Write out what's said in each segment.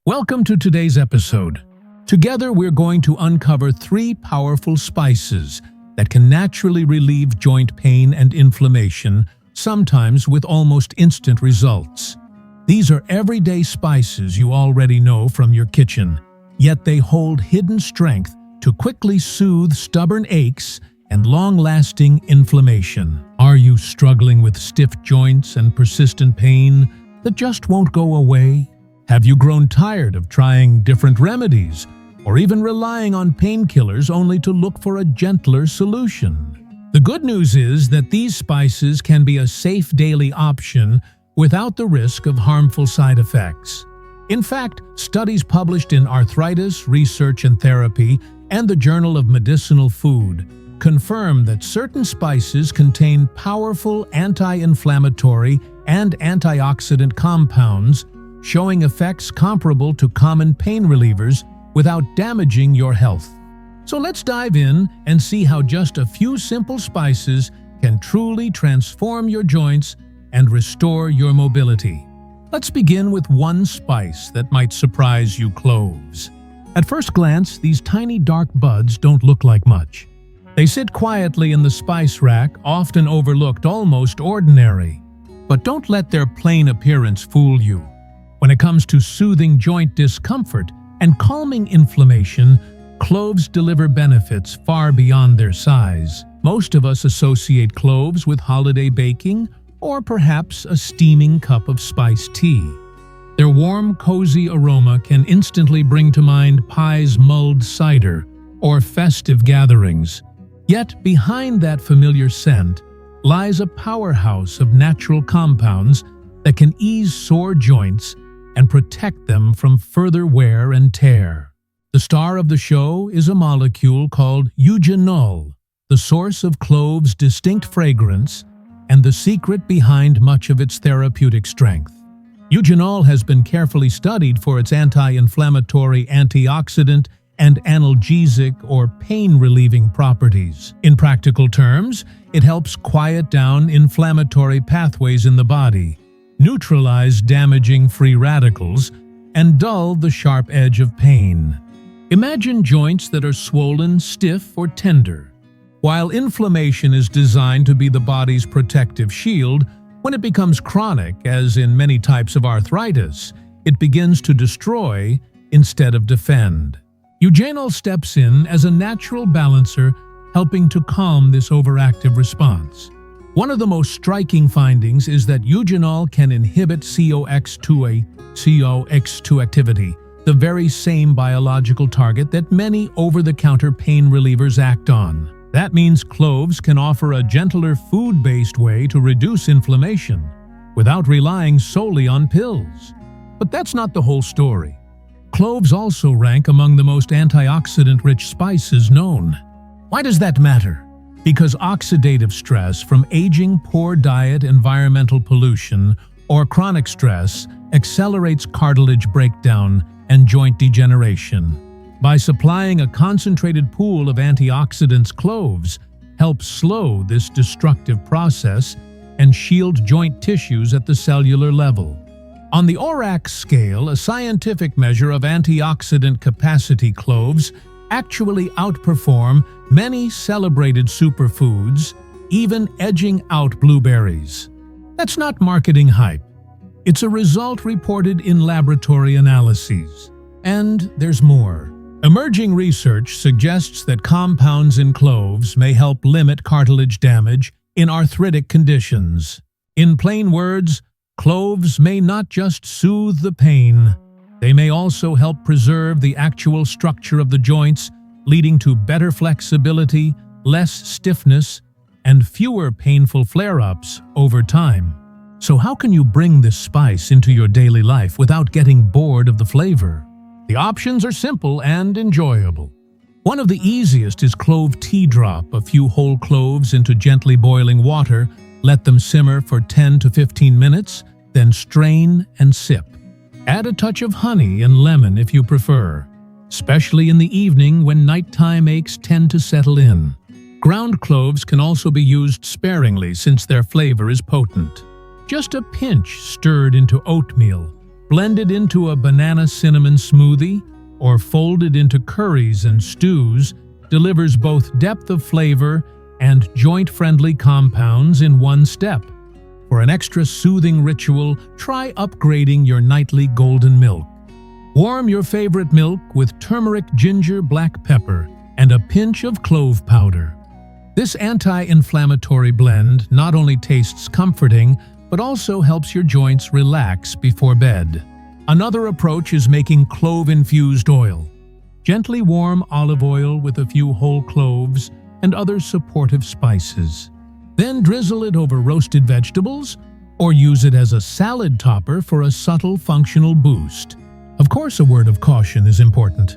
Welcome to today's episode. Together we're going to uncover 3 powerful spices that can naturally relieve joint pain and inflammation, sometimes with almost instant results. These are everyday spices you already know from your kitchen, yet they hold hidden strength to quickly soothe stubborn aches and long-lasting inflammation. Are you struggling with stiff joints and persistent pain that just won't go away? Have you grown tired of trying different remedies or even relying on painkillers only to look for a gentler solution? The good news is that these spices can be a safe daily option without the risk of harmful side effects. In fact, studies published in Arthritis, Research and Therapy and the Journal of Medicinal Food confirm that certain spices contain powerful anti-inflammatory and antioxidant compounds, showing effects comparable to common pain relievers without damaging your health. So let's dive in and see how just a few simple spices can truly transform your joints and restore your mobility. Let's begin with one spice that might surprise you: cloves. At first glance, these tiny dark buds don't look like much. They sit quietly in the spice rack, often overlooked, almost ordinary. But don't let their plain appearance fool you. When it comes to soothing joint discomfort and calming inflammation, cloves deliver benefits far beyond their size. Most of us associate cloves with holiday baking or perhaps a steaming cup of spiced tea. Their warm, cozy aroma can instantly bring to mind pies, mulled cider, or festive gatherings. Yet behind that familiar scent lies a powerhouse of natural compounds that can ease sore joints and protect them from further wear and tear. The star of the show is a molecule called eugenol, the source of cloves' distinct fragrance and the secret behind much of its therapeutic strength. Eugenol has been carefully studied for its anti-inflammatory, antioxidant, and analgesic or pain-relieving properties. In practical terms, it helps quiet down inflammatory pathways in the body, neutralize damaging free radicals, and dull the sharp edge of pain. Imagine joints that are swollen, stiff, or tender. While inflammation is designed to be the body's protective shield, when it becomes chronic, as in many types of arthritis, it begins to destroy instead of defend. Eugenol steps in as a natural balancer, helping to calm this overactive response. One of the most striking findings is that eugenol can inhibit COX-2 activity, the very same biological target that many over-the-counter pain relievers act on. That means cloves can offer a gentler food-based way to reduce inflammation without relying solely on pills. But that's not the whole story. Cloves also rank among the most antioxidant-rich spices known. Why does that matter? Because oxidative stress from aging, poor diet, environmental pollution, or chronic stress accelerates cartilage breakdown and joint degeneration. By supplying a concentrated pool of antioxidants, cloves help slow this destructive process and shield joint tissues at the cellular level. On the ORAC scale, a scientific measure of antioxidant capacity, cloves actually outperform many celebrated superfoods, even edging out blueberries. That's not marketing hype. It's a result reported in laboratory analyses. And there's more. Emerging research suggests that compounds in cloves may help limit cartilage damage in arthritic conditions. In plain words, cloves may not just soothe the pain, they may also help preserve the actual structure of the joints, leading to better flexibility, less stiffness, and fewer painful flare-ups over time. So how can you bring this spice into your daily life without getting bored of the flavor? The options are simple and enjoyable. One of the easiest is clove tea. Drop a few whole cloves into gently boiling water, let them simmer for 10 to 15 minutes, then strain and sip. Add a touch of honey and lemon if you prefer, especially in the evening when nighttime aches tend to settle in. Ground cloves can also be used sparingly since their flavor is potent. Just a pinch stirred into oatmeal, Blended into a banana cinnamon smoothie or folded into curries and stews, delivers both depth of flavor and joint-friendly compounds in one step. For an extra soothing ritual, try upgrading your nightly golden milk. Warm your favorite milk with turmeric, ginger, black pepper, and a pinch of clove powder. This anti-inflammatory blend not only tastes comforting, but also helps your joints relax before bed. Another approach is making clove-infused oil. Gently warm olive oil with a few whole cloves and other supportive spices. Then drizzle it over roasted vegetables or use it as a salad topper for a subtle functional boost. Of course, a word of caution is important.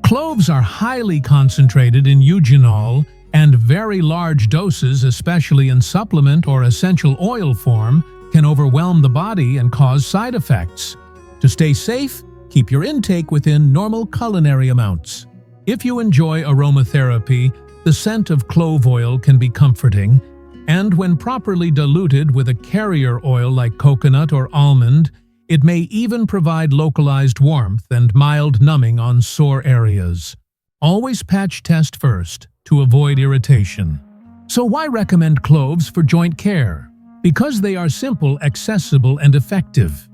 Cloves are highly concentrated in eugenol, and very large doses, especially in supplement or essential oil form, can overwhelm the body and cause side effects. To stay safe, keep your intake within normal culinary amounts. If you enjoy aromatherapy, the scent of clove oil can be comforting, and when properly diluted with a carrier oil like coconut or almond, it may even provide localized warmth and mild numbing on sore areas. Always patch test first to avoid irritation. So why recommend cloves for joint care? Because they are simple, accessible, and effective.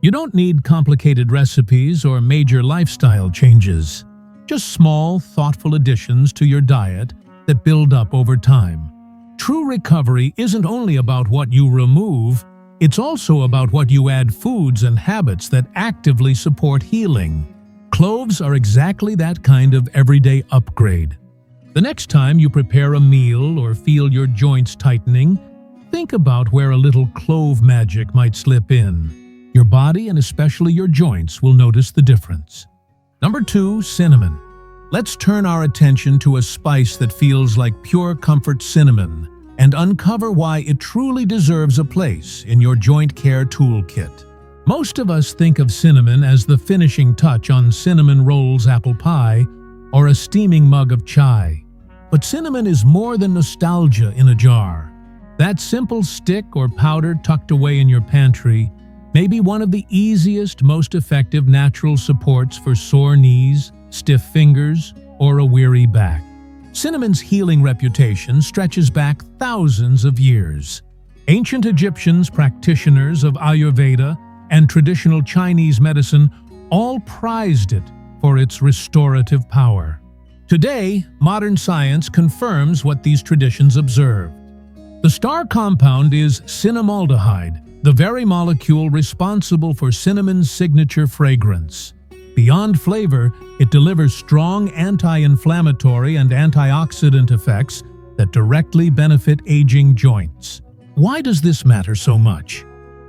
You don't need complicated recipes or major lifestyle changes. Just small, thoughtful additions to your diet that build up over time. True recovery isn't only about what you remove, it's also about what you add foods and habits that actively support healing. Cloves are exactly that kind of everyday upgrade. The next time you prepare a meal or feel your joints tightening, think about where a little clove magic might slip in. Your body and especially your joints will notice the difference. Number 2, cinnamon. Let's turn our attention to a spice that feels like pure comfort, cinnamon, and uncover why it truly deserves a place in your joint care toolkit. Most of us think of cinnamon as the finishing touch on cinnamon rolls, apple pie, or a steaming mug of chai. But cinnamon is more than nostalgia in a jar. That simple stick or powder tucked away in your pantry may be one of the easiest, most effective natural supports for sore knees, stiff fingers, or a weary back. Cinnamon's healing reputation stretches back thousands of years. Ancient Egyptians, practitioners of Ayurveda, and traditional Chinese medicine all prized it for its restorative power. Today, modern science confirms what these traditions observed. The star compound is cinnamaldehyde, the very molecule responsible for cinnamon's signature fragrance. Beyond flavor, it delivers strong anti-inflammatory and antioxidant effects that directly benefit aging joints. Why does this matter so much?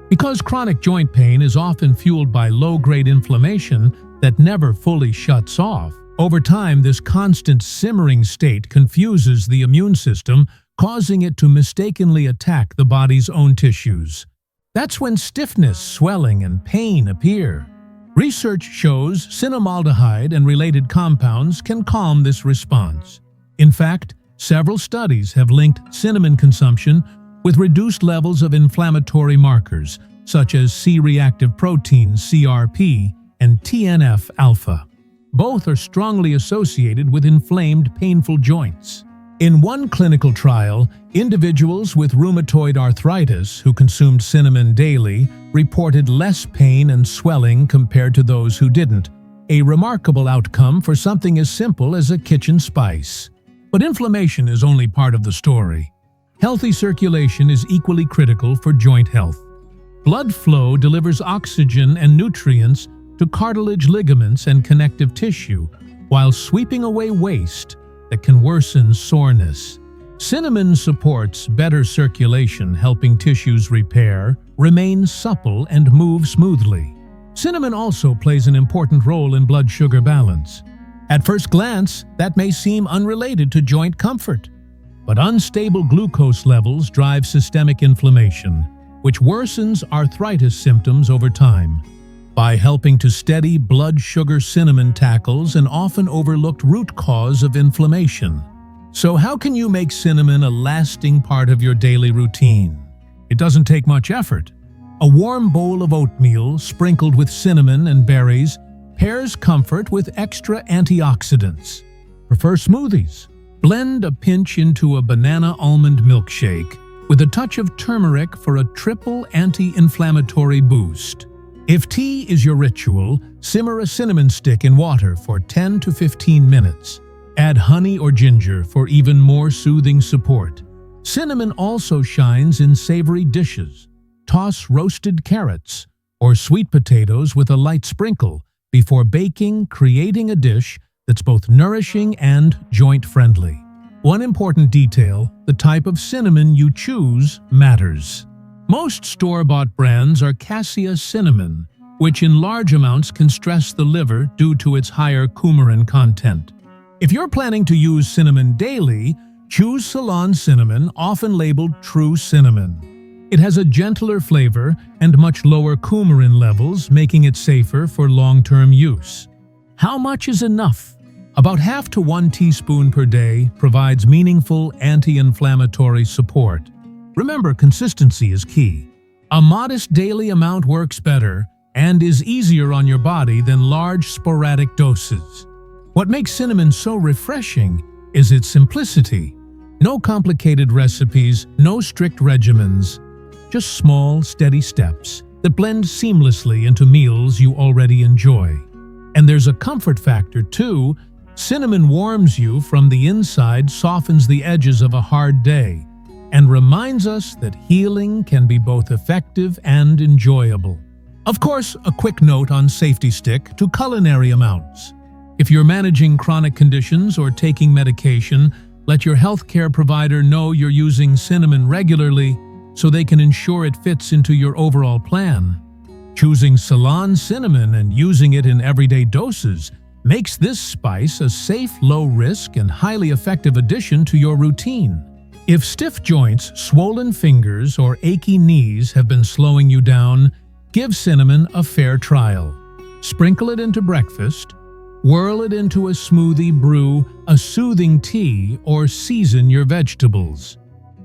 Because chronic joint pain is often fueled by low-grade inflammation that never fully shuts off. Over time, this constant simmering state confuses the immune system, causing it to mistakenly attack the body's own tissues. That's when stiffness, swelling, and pain appear. Research shows cinnamaldehyde and related compounds can calm this response. In fact, several studies have linked cinnamon consumption with reduced levels of inflammatory markers, such as C-reactive protein, CRP, and TNF-alpha. Both are strongly associated with inflamed, painful joints. In one clinical trial, individuals with rheumatoid arthritis who consumed cinnamon daily reported less pain and swelling compared to those who didn't, a remarkable outcome for something as simple as a kitchen spice. But inflammation is only part of the story. Healthy circulation is equally critical for joint health. Blood flow delivers oxygen and nutrients to cartilage, ligaments, and connective tissue, while sweeping away waste that can worsen soreness. Cinnamon supports better circulation, helping tissues repair, remain supple, and move smoothly. Cinnamon also plays an important role in blood sugar balance. At first glance, that may seem unrelated to joint comfort, but unstable glucose levels drive systemic inflammation, which worsens arthritis symptoms over time. By helping to steady blood sugar, cinnamon tackles an often overlooked root cause of inflammation. So how can you make cinnamon a lasting part of your daily routine? It doesn't take much effort. A warm bowl of oatmeal sprinkled with cinnamon and berries pairs comfort with extra antioxidants. Prefer smoothies? Blend a pinch into a banana almond milkshake with a touch of turmeric for a triple anti-inflammatory boost. If tea is your ritual, simmer a cinnamon stick in water for 10 to 15 minutes. Add honey or ginger for even more soothing support. Cinnamon also shines in savory dishes. Toss roasted carrots or sweet potatoes with a light sprinkle before baking, creating a dish that's both nourishing and joint-friendly. One important detail: the type of cinnamon you choose matters. Most store-bought brands are cassia cinnamon, which in large amounts can stress the liver due to its higher coumarin content. If you're planning to use cinnamon daily, choose Ceylon cinnamon, often labeled true cinnamon. It has a gentler flavor and much lower coumarin levels, making it safer for long-term use. How much is enough? About half to 1 teaspoon per day provides meaningful anti-inflammatory support. Remember, consistency is key. A modest daily amount works better and is easier on your body than large sporadic doses. What makes cinnamon so refreshing is its simplicity. No complicated recipes, no strict regimens, just small, steady steps that blend seamlessly into meals you already enjoy. And there's a comfort factor too. Cinnamon warms you from the inside, softens the edges of a hard day, and reminds us that healing can be both effective and enjoyable. Of course, a quick note on safety: stick to culinary amounts. If you're managing chronic conditions or taking medication, let your healthcare provider know you're using cinnamon regularly so they can ensure it fits into your overall plan. Choosing Ceylon cinnamon and using it in everyday doses makes this spice a safe, low-risk, and highly effective addition to your routine. If stiff joints, swollen fingers, or achy knees have been slowing you down, give cinnamon a fair trial. Sprinkle it into breakfast, whirl it into a smoothie, brew a soothing tea, or season your vegetables.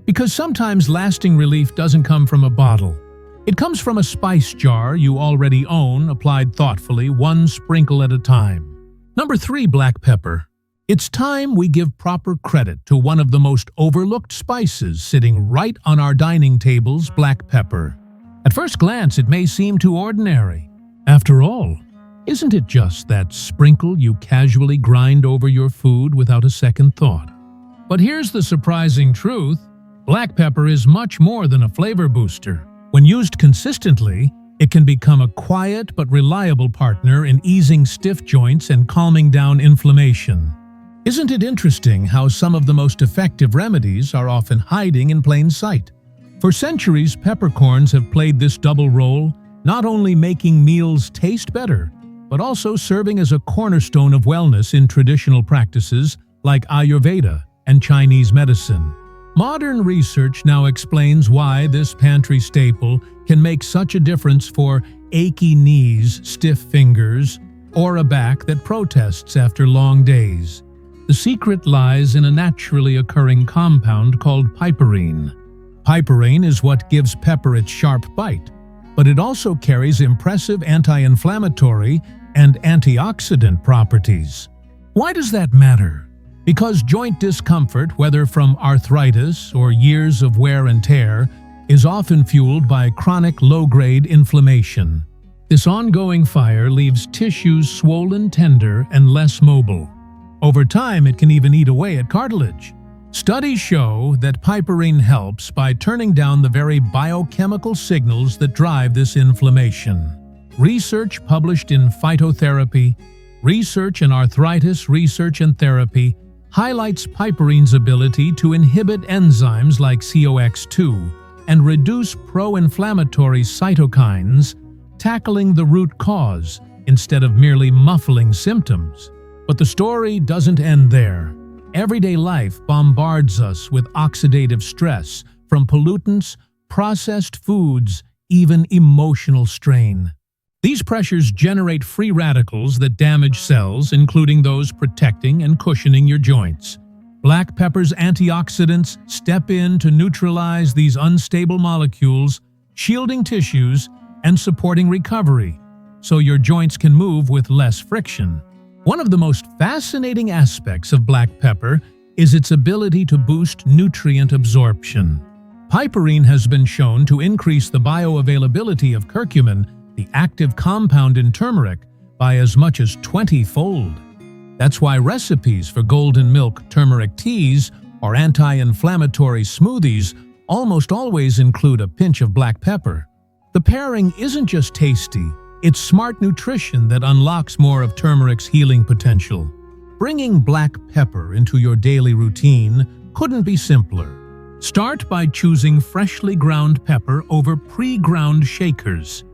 Because sometimes lasting relief doesn't come from a bottle. It comes from a spice jar you already own, applied thoughtfully, one sprinkle at a time. Number 3, black pepper. It's time we give proper credit to one of the most overlooked spices sitting right on our dining tables: black pepper. At first glance, it may seem too ordinary. After all, isn't it just that sprinkle you casually grind over your food without a second thought? But here's the surprising truth: black pepper is much more than a flavor booster. When used consistently, it can become a quiet but reliable partner in easing stiff joints and calming down inflammation. Isn't it interesting how some of the most effective remedies are often hiding in plain sight? For centuries, peppercorns have played this double role, not only making meals taste better, but also serving as a cornerstone of wellness in traditional practices like Ayurveda and Chinese medicine. Modern research now explains why this pantry staple can make such a difference for achy knees, stiff fingers, or a back that protests after long days. The secret lies in a naturally occurring compound called piperine. Piperine is what gives pepper its sharp bite, but it also carries impressive anti-inflammatory and antioxidant properties. Why does that matter? Because joint discomfort, whether from arthritis or years of wear and tear, is often fueled by chronic low-grade inflammation. This ongoing fire leaves tissues swollen, tender, and less mobile. Over time, it can even eat away at cartilage. Studies show that piperine helps by turning down the very biochemical signals that drive this inflammation. Research published in Phytotherapy, Research in Arthritis, Research and Therapy highlights piperine's ability to inhibit enzymes like COX-2 and reduce pro-inflammatory cytokines, tackling the root cause instead of merely muffling symptoms. But the story doesn't end there. Everyday life bombards us with oxidative stress from pollutants, processed foods, even emotional strain. These pressures generate free radicals that damage cells, including those protecting and cushioning your joints. Black pepper's antioxidants step in to neutralize these unstable molecules, shielding tissues and supporting recovery, so your joints can move with less friction. One of the most fascinating aspects of black pepper is its ability to boost nutrient absorption. Piperine has been shown to increase the bioavailability of curcumin, the active compound in turmeric, by as much as 20-fold. That's why recipes for golden milk turmeric teas or anti-inflammatory smoothies almost always include a pinch of black pepper. The pairing isn't just tasty, it's smart nutrition that unlocks more of turmeric's healing potential. Bringing black pepper into your daily routine couldn't be simpler. Start by choosing freshly ground pepper over pre-ground shakers.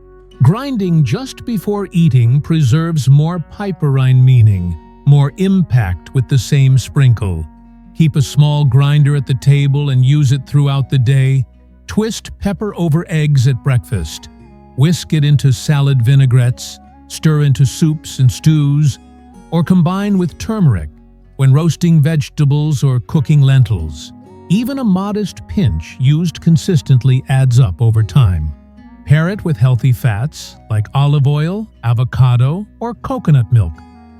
Grinding just before eating preserves more piperine, meaning more impact with the same sprinkle. Keep a small grinder at the table and use it throughout the day. Twist pepper over eggs at breakfast. Whisk it into salad vinaigrettes, stir into soups and stews, or combine with turmeric when roasting vegetables or cooking lentils. Even a modest pinch used consistently adds up over time. Pair it with healthy fats like olive oil, avocado, or coconut milk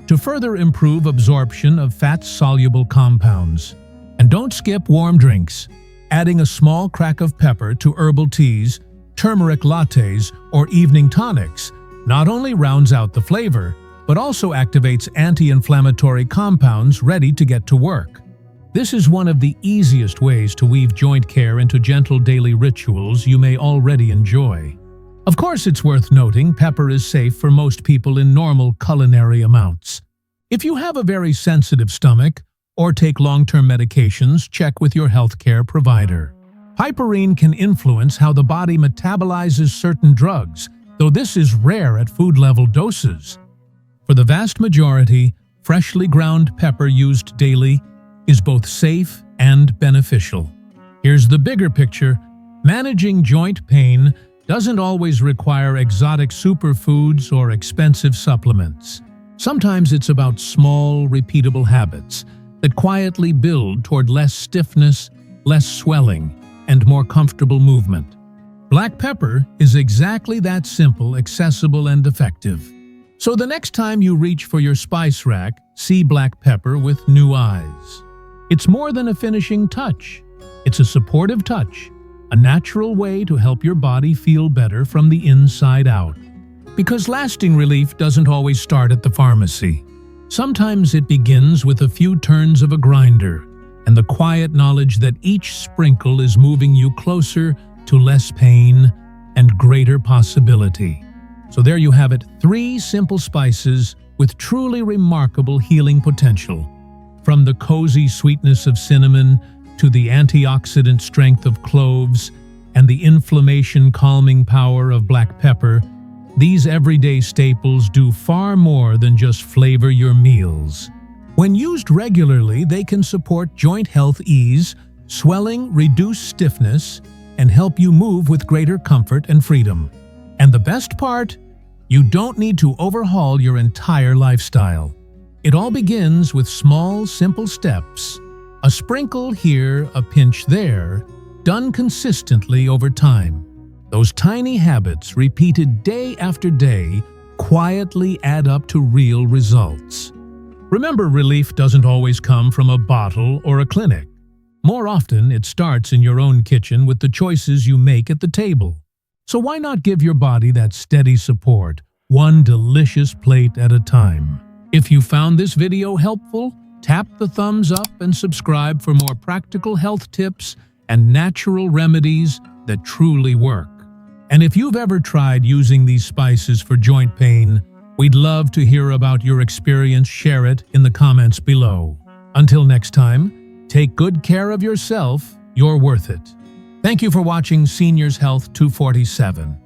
to further improve absorption of fat-soluble compounds. And don't skip warm drinks. Adding a small crack of pepper to herbal teas, turmeric lattes, or evening tonics not only rounds out the flavor, but also activates anti-inflammatory compounds ready to get to work. This is one of the easiest ways to weave joint care into gentle daily rituals you may already enjoy. Of course, it's worth noting pepper is safe for most people in normal culinary amounts. If you have a very sensitive stomach or take long-term medications, check with your healthcare provider. Piperine can influence how the body metabolizes certain drugs, though this is rare at food-level doses. For the vast majority, freshly ground pepper used daily is both safe and beneficial. Here's the bigger picture. Managing joint pain doesn't always require exotic superfoods or expensive supplements. Sometimes it's about small, repeatable habits that quietly build toward less stiffness, less swelling, and more comfortable movement. Black pepper is exactly that simple, accessible, and effective. So the next time you reach for your spice rack, see black pepper with new eyes. It's more than a finishing touch. It's a supportive touch, a natural way to help your body feel better from the inside out. Because lasting relief doesn't always start at the pharmacy. Sometimes it begins with a few turns of a grinder and the quiet knowledge that each sprinkle is moving you closer to less pain and greater possibility. So there you have it, 3 simple spices with truly remarkable healing potential. From the cozy sweetness of cinnamon to the antioxidant strength of cloves and the inflammation-calming power of black pepper, these everyday staples do far more than just flavor your meals. When used regularly, they can support joint health, ease swelling, reduce stiffness, and help you move with greater comfort and freedom. And the best part? You don't need to overhaul your entire lifestyle. It all begins with small, simple steps. A sprinkle here, a pinch there, done consistently over time. Those tiny habits, repeated day after day, quietly add up to real results. Remember, relief doesn't always come from a bottle or a clinic. More often, it starts in your own kitchen with the choices you make at the table. So why not give your body that steady support, one delicious plate at a time? If you found this video helpful, tap the thumbs up and subscribe for more practical health tips and natural remedies that truly work. And if you've ever tried using these spices for joint pain, we'd love to hear about your experience. Share it in the comments below. Until next time, take good care of yourself. You're worth it. Thank you for watching Seniors Health 247.